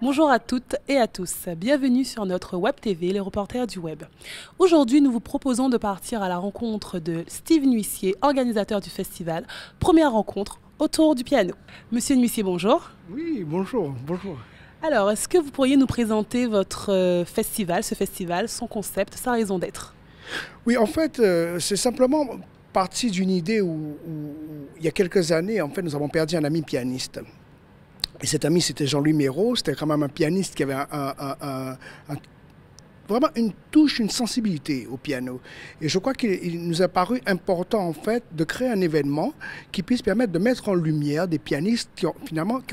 Bonjour à toutes et à tous, bienvenue sur notre Web TV, les reporters du web. Aujourd'hui, nous vous proposons de partir à la rencontre de Steve Nuissier, organisateur du festival. Première rencontre autour du piano. Monsieur Nuissier, bonjour. Oui, bonjour, bonjour. Alors, est-ce que vous pourriez nous présenter votre festival, ce festival, son concept, sa raison d'être? Oui, en fait, c'est simplement parti d'une idée où, il y a quelques années, en fait, nous avons perdu un ami pianiste. Et cet ami, c'était Jean-Louis Méraud. C'était quand même un pianiste qui avait vraiment une touche, une sensibilité au piano. Et je crois qu'il nous a paru important, en fait, de créer un événement qui puisse permettre de mettre en lumière des pianistes qui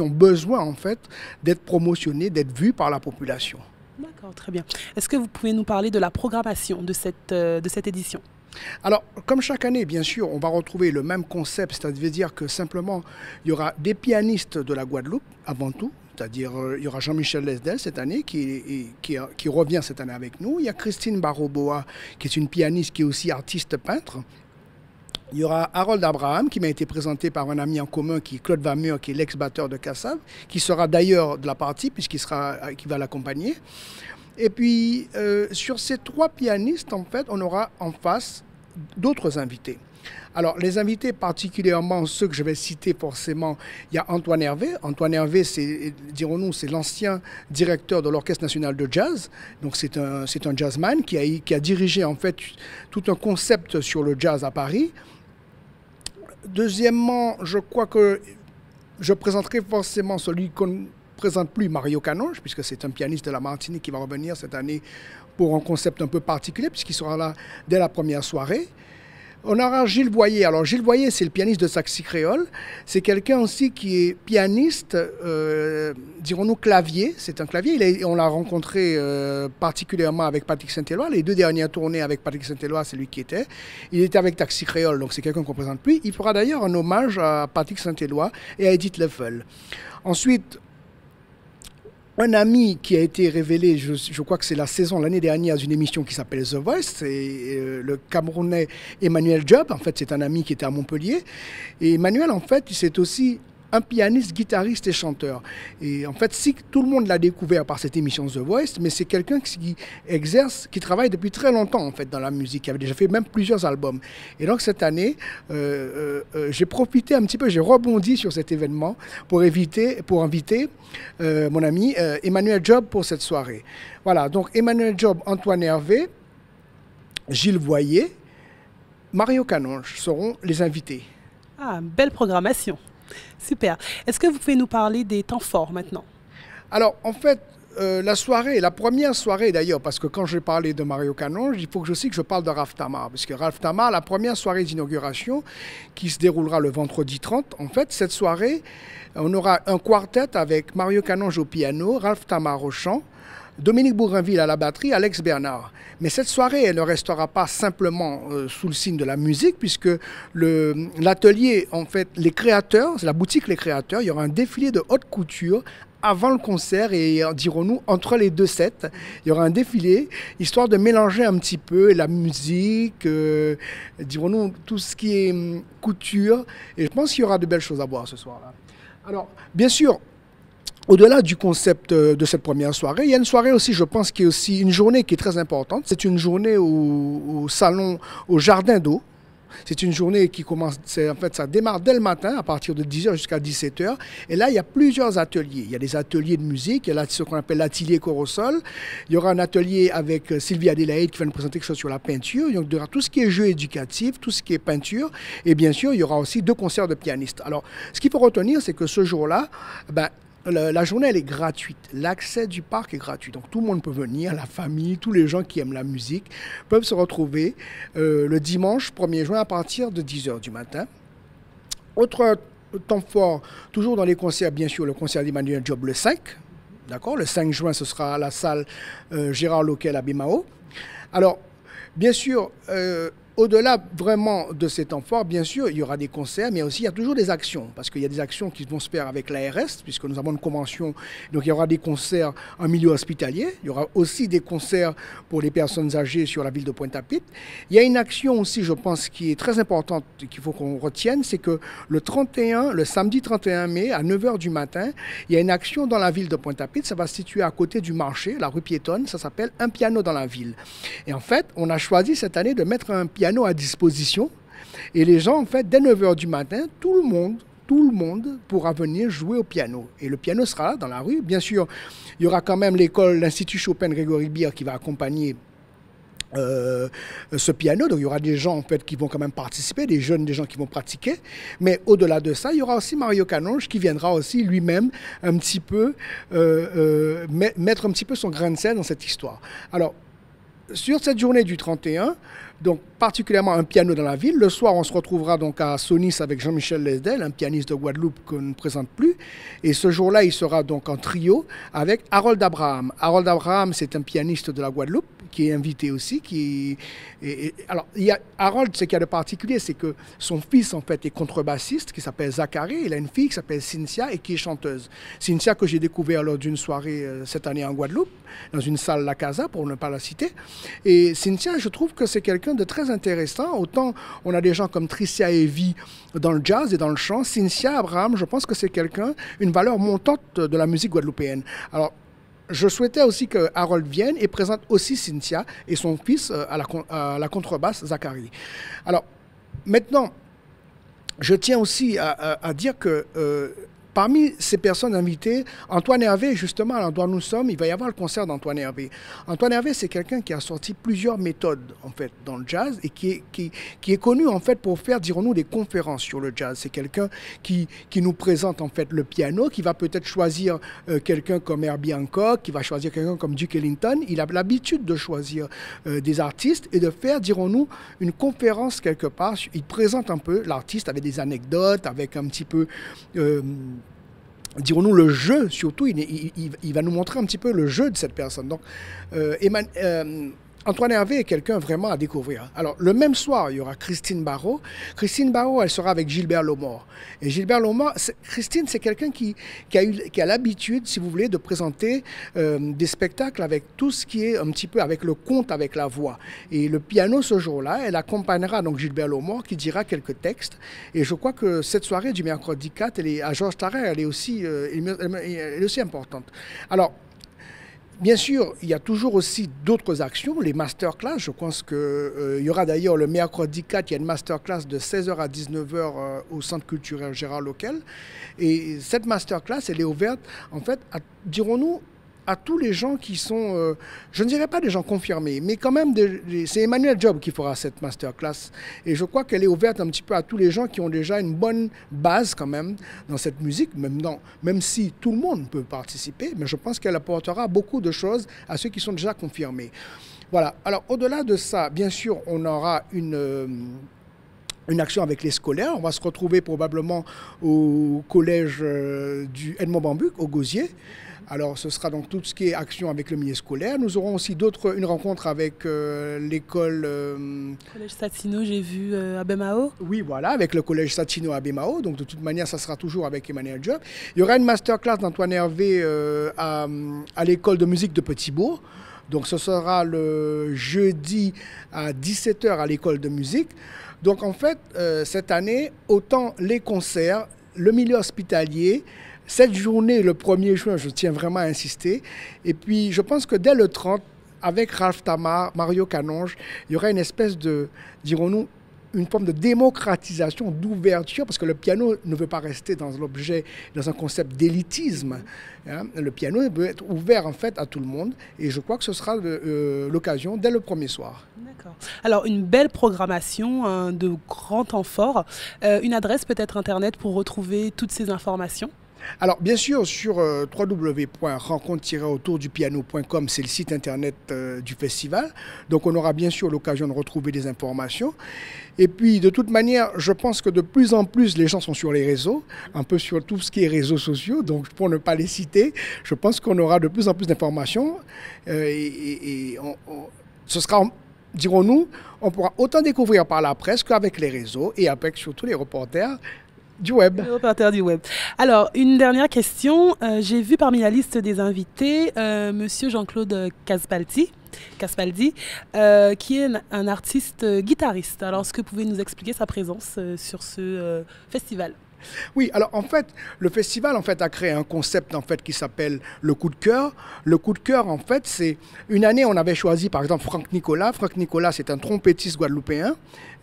ont besoin, en fait, d'être promotionnés, d'être vus par la population. D'accord, très bien. Est-ce que vous pouvez nous parler de la programmation de cette édition? Alors, comme chaque année, bien sûr, on va retrouver le même concept, c'est-à-dire que simplement, il y aura des pianistes de la Guadeloupe, avant tout, c'est-à-dire il y aura Jean-Michel Lesdel cette année, qui revient cette année avec nous. Il y a Christine Baroboa, qui est une pianiste qui est aussi artiste peintre. Il y aura Harold Abraham, qui m'a été présenté par un ami en commun, qui est Claude Vamur, qui est l'ex-batteur de Kassav, qui sera d'ailleurs de la partie, qui va l'accompagner. Et puis, sur ces trois pianistes, en fait, on aura en face d'autres invités. Alors, les invités, particulièrement ceux que je vais citer forcément, il y a Antoine Hervé. Antoine Hervé, dirons-nous, c'est l'ancien directeur de l'Orchestre national de jazz. Donc, c'est un jazzman qui a dirigé, en fait, tout un concept sur le jazz à Paris. Deuxièmement, je crois que je présenterai forcément celui qu'on ne présente plus, Mario Canonge, puisque c'est un pianiste de la Martinique qui va revenir cette année pour un concept un peu particulier, puisqu'il sera là dès la première soirée. On aura Gilles Boyer. Alors Gilles Boyer, c'est le pianiste de Saxy Créole. C'est quelqu'un aussi qui est pianiste, dirons-nous clavier. C'est un clavier. On l'a rencontré particulièrement avec Patrick Saint-Éloi. Les deux dernières tournées avec Patrick Saint-Éloi, c'est lui qui était. Il était avec Saxy Créole, donc c'est quelqu'un qu'on ne présente plus. Il fera d'ailleurs un hommage à Patrick Saint-Éloi et à Edith Leffel. Ensuite, un ami qui a été révélé, je crois que c'est l'année dernière, dans une émission qui s'appelle The Voice, c'est le Camerounais Emmanuel Job. En fait, c'est un ami qui était à Montpellier. Et Emmanuel, en fait, c'est aussi un pianiste, guitariste et chanteur. Et en fait, si tout le monde l'a découvert par cette émission The Voice, mais c'est quelqu'un qui travaille depuis très longtemps, en fait, dans la musique, qui avait déjà fait même plusieurs albums. Et donc, cette année, j'ai profité un petit peu, j'ai rebondi sur cet événement pour inviter mon ami Emmanuel Job pour cette soirée. Voilà, donc Emmanuel Job, Antoine Hervé, Gilles Boyer, Mario Canonge seront les invités. Ah, belle programmation. Super. Est-ce que vous pouvez nous parler des temps forts maintenant? Alors, en fait, la première soirée d'ailleurs, parce que quand je parlais de Mario Canonge, il faut que je parle de Ralph Tamar, parce que Ralph Tamar, la première soirée d'inauguration qui se déroulera le vendredi 30, en fait, cette soirée, on aura un quartet avec Mario Canonge au piano, Ralph Tamar au chant, Dominique Bourrinville à la batterie, Alex Bernard. Mais cette soirée, elle ne restera pas simplement sous le signe de la musique, puisque l'atelier, en fait, les créateurs, c'est la boutique Les Créateurs, il y aura un défilé de haute couture avant le concert et, dirons-nous, entre les deux sets. Il y aura un défilé, histoire de mélanger un petit peu la musique, dirons-nous, tout ce qui est couture. Et je pense qu'il y aura de belles choses à voir ce soir-là. Alors, bien sûr, au-delà du concept de cette première soirée, il y a une soirée aussi, je pense, qui est aussi une journée qui est très importante. C'est une journée au salon, au Jardin d'eau. C'est une journée qui commence, en fait, ça démarre dès le matin, à partir de 10h jusqu'à 17h. Et là, il y a plusieurs ateliers. Il y a des ateliers de musique, il y a ce qu'on appelle l'atelier Corosol. Il y aura un atelier avec Sylvie Adélaïde qui va nous présenter quelque chose sur la peinture. Donc, il y aura tout ce qui est jeu éducatif, tout ce qui est peinture. Et bien sûr, il y aura aussi 2 concerts de pianistes. Alors, ce qu'il faut retenir, c'est que ce jour-là, la journée, elle est gratuite. L'accès du parc est gratuit. Donc, tout le monde peut venir, la famille, tous les gens qui aiment la musique peuvent se retrouver le dimanche 1er juin à partir de 10h du matin. Autre temps fort, toujours dans les concerts, bien sûr, le concert d'Emmanuel Job le 5. D'accord ? Le 5 juin, ce sera à la salle Gérard Loquel à Bimao. Alors, bien sûr, au-delà vraiment de ces temps forts, bien sûr, il y aura des concerts, mais aussi il y a toujours des actions, parce qu'il y a des actions qui vont se faire avec l'ARS, puisque nous avons une convention, donc il y aura des concerts en milieu hospitalier, il y aura aussi des concerts pour les personnes âgées sur la ville de Pointe-à-Pitre. Il y a une action aussi, je pense, qui est très importante, qu'il faut qu'on retienne, c'est que le samedi 31 mai, à 9 h du matin, il y a une action dans la ville de Pointe-à-Pitre, ça va se situer à côté du marché, la rue piétonne, ça s'appelle Un piano dans la ville. Et en fait, on a choisi cette année de mettre un piano à disposition et les gens, en fait, dès 9 h du matin, tout le monde pourra venir jouer au piano. Et le piano sera là dans la rue. Bien sûr, il y aura quand même l'Institut Chopin-Grégory Beer qui va accompagner ce piano. Donc il y aura des gens en fait qui vont quand même participer, des jeunes, des gens qui vont pratiquer. Mais au-delà de ça, il y aura aussi Mario Canonge qui viendra aussi lui-même un petit peu mettre un petit peu son grain de sel dans cette histoire. Alors, sur cette journée du 31, donc particulièrement un piano dans la ville. Le soir, on se retrouvera donc à Sonis avec Jean-Michel Lesdel, un pianiste de Guadeloupe qu'on ne présente plus. Et ce jour-là, il sera donc en trio avec Harold Abraham. Harold Abraham, c'est un pianiste de la Guadeloupe qui est invité aussi. Alors, Harold, ce qu'il y a de particulier, c'est que son fils, en fait, est contrebassiste, qui s'appelle Zachary. Il a une fille qui s'appelle Cynthia et qui est chanteuse. Cynthia, que j'ai découvert lors d'une soirée cette année en Guadeloupe, dans une salle La Casa, pour ne pas la citer. Et Cynthia, je trouve que c'est quelqu'un de très intéressant. Autant on a des gens comme Tricia Evie dans le jazz et dans le chant. Cynthia Abraham, je pense que c'est une valeur montante de la musique guadeloupéenne. Alors, je souhaitais aussi que Harold vienne et présente aussi Cynthia et son fils à la contrebasse, Zachary. Alors, maintenant, je tiens aussi à dire que parmi ces personnes invitées, Antoine Hervé, justement, à l'endroit où nous sommes, il va y avoir le concert d'Antoine Hervé. Antoine Hervé, c'est quelqu'un qui a sorti plusieurs méthodes, en fait, dans le jazz et qui est connu, en fait, pour faire, dirons-nous, des conférences sur le jazz. C'est quelqu'un qui nous présente, en fait, le piano, qui va peut-être choisir quelqu'un comme Herbie Hancock, qui va choisir quelqu'un comme Duke Ellington. Il a l'habitude de choisir des artistes et de faire, dirons-nous, une conférence quelque part. Il présente un peu l'artiste avec des anecdotes, avec un petit peu... dirons-nous, le jeu, surtout, il va nous montrer un petit peu le jeu de cette personne. Donc, Antoine Hervé est quelqu'un vraiment à découvrir. Alors, le même soir, il y aura Christine Barrault. Christine Barrault, elle sera avec Gilbert Lomore. Et Gilbert Lomore, Christine, c'est quelqu'un qui a l'habitude, si vous voulez, de présenter des spectacles avec tout ce qui est un petit peu avec le conte, avec la voix. Et le piano, ce jour-là, elle accompagnera donc Gilbert Lomore qui dira quelques textes. Et je crois que cette soirée du mercredi 4, à Georges Tarrer, elle est aussi importante. Alors, bien sûr, il y a toujours aussi d'autres actions, les masterclass. Je pense qu'il y aura d'ailleurs le mercredi 4, il y a une masterclass de 16 h à 19 h au Centre culturel Gérard Loquel. Et cette masterclass, elle est ouverte, en fait, dirons-nous, à tous les gens qui sont, je ne dirais pas des gens confirmés, mais quand même, c'est Emmanuel Job qui fera cette masterclass. Et je crois qu'elle est ouverte un petit peu à tous les gens qui ont déjà une bonne base quand même dans cette musique, même si tout le monde peut participer, mais je pense qu'elle apportera beaucoup de choses à ceux qui sont déjà confirmés. Voilà. Alors, au-delà de ça, bien sûr, on aura une action avec les scolaires. On va se retrouver probablement au collège du Edmond Bambuc, au Gosier. Alors, ce sera donc tout ce qui est action avec le milieu scolaire. Nous aurons aussi une rencontre avec l'école... Collège Satino, j'ai vu à Bemao. Oui, voilà, avec le collège Satino à Bemao. Donc, de toute manière, ça sera toujours avec Emmanuel Job. Il y aura une masterclass d'Antoine Hervé à l'école de musique de Petit-Bourg. Donc, ce sera le jeudi à 17 h à l'école de musique. Donc, en fait, cette année, autant les concerts, le milieu hospitalier, cette journée, le 1er juin, je tiens vraiment à insister. Et puis, je pense que dès le 30, avec Ralph Tamar, Mario Canonge, il y aura une espèce de, dirons-nous, une forme de démocratisation, d'ouverture, parce que le piano ne veut pas rester dans l'objet, dans un concept d'élitisme. Hein. Le piano veut être ouvert, en fait, à tout le monde. Et je crois que ce sera l'occasion dès le premier soir. D'accord. Alors, une belle programmation, de grands temps forts. Une adresse peut-être Internet pour retrouver toutes ces informations? Alors, bien sûr, sur www.rencontre-autourdupiano.com, c'est le site internet du festival. Donc, on aura bien sûr l'occasion de retrouver des informations. Et puis, de toute manière, je pense que de plus en plus, les gens sont sur les réseaux, un peu sur tout ce qui est réseaux sociaux. Donc, pour ne pas les citer, je pense qu'on aura de plus en plus d'informations. Ce sera dirons-nous, on pourra autant découvrir par la presse qu'avec les réseaux et avec surtout les reporters du web. Le reporter du web. Alors, une dernière question. J'ai vu parmi la liste des invités Monsieur Jean-Claude Caspaldi, qui est un artiste guitariste. Alors, est-ce que vous pouvez nous expliquer sa présence sur ce festival? Oui, alors en fait, le festival en fait a créé un concept en fait qui s'appelle le coup de cœur. Le coup de cœur en fait, c'est une année on avait choisi par exemple Franck Nicolas. Franck Nicolas, c'est un trompettiste guadeloupéen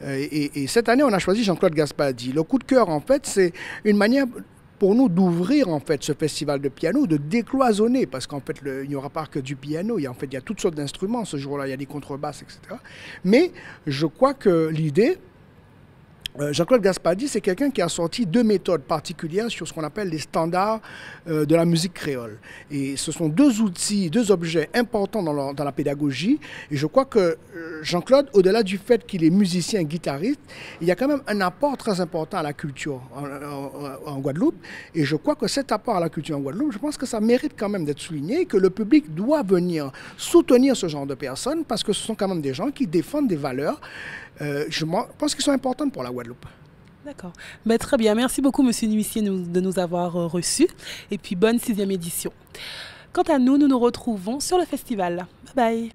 et cette année on a choisi Jean-Claude Gaspaldi. Le coup de cœur en fait, c'est une manière pour nous d'ouvrir en fait ce festival de piano, de décloisonner, parce qu'en fait il n'y aura pas que du piano, il y a toutes sortes d'instruments ce jour-là, il y a des contrebasses, etc. Mais je crois que l'idée, Jean-Claude Gaspaldi, c'est quelqu'un qui a sorti 2 méthodes particulières sur ce qu'on appelle les standards de la musique créole. Et ce sont 2 outils, 2 objets importants dans la pédagogie. Et je crois que Jean-Claude, au-delà du fait qu'il est musicien, guitariste, il y a quand même un apport très important à la culture en Guadeloupe. Et je crois que cet apport à la culture en Guadeloupe, je pense que ça mérite quand même d'être souligné, que le public doit venir soutenir ce genre de personnes, parce que ce sont quand même des gens qui défendent des valeurs. Je pense qu'ils sont importantes pour la Guadeloupe. D'accord. Ben, très bien. Merci beaucoup, Monsieur Nuissier, de nous avoir reçus. Et puis, bonne 6e édition. Quant à nous, nous nous retrouvons sur le festival. Bye bye.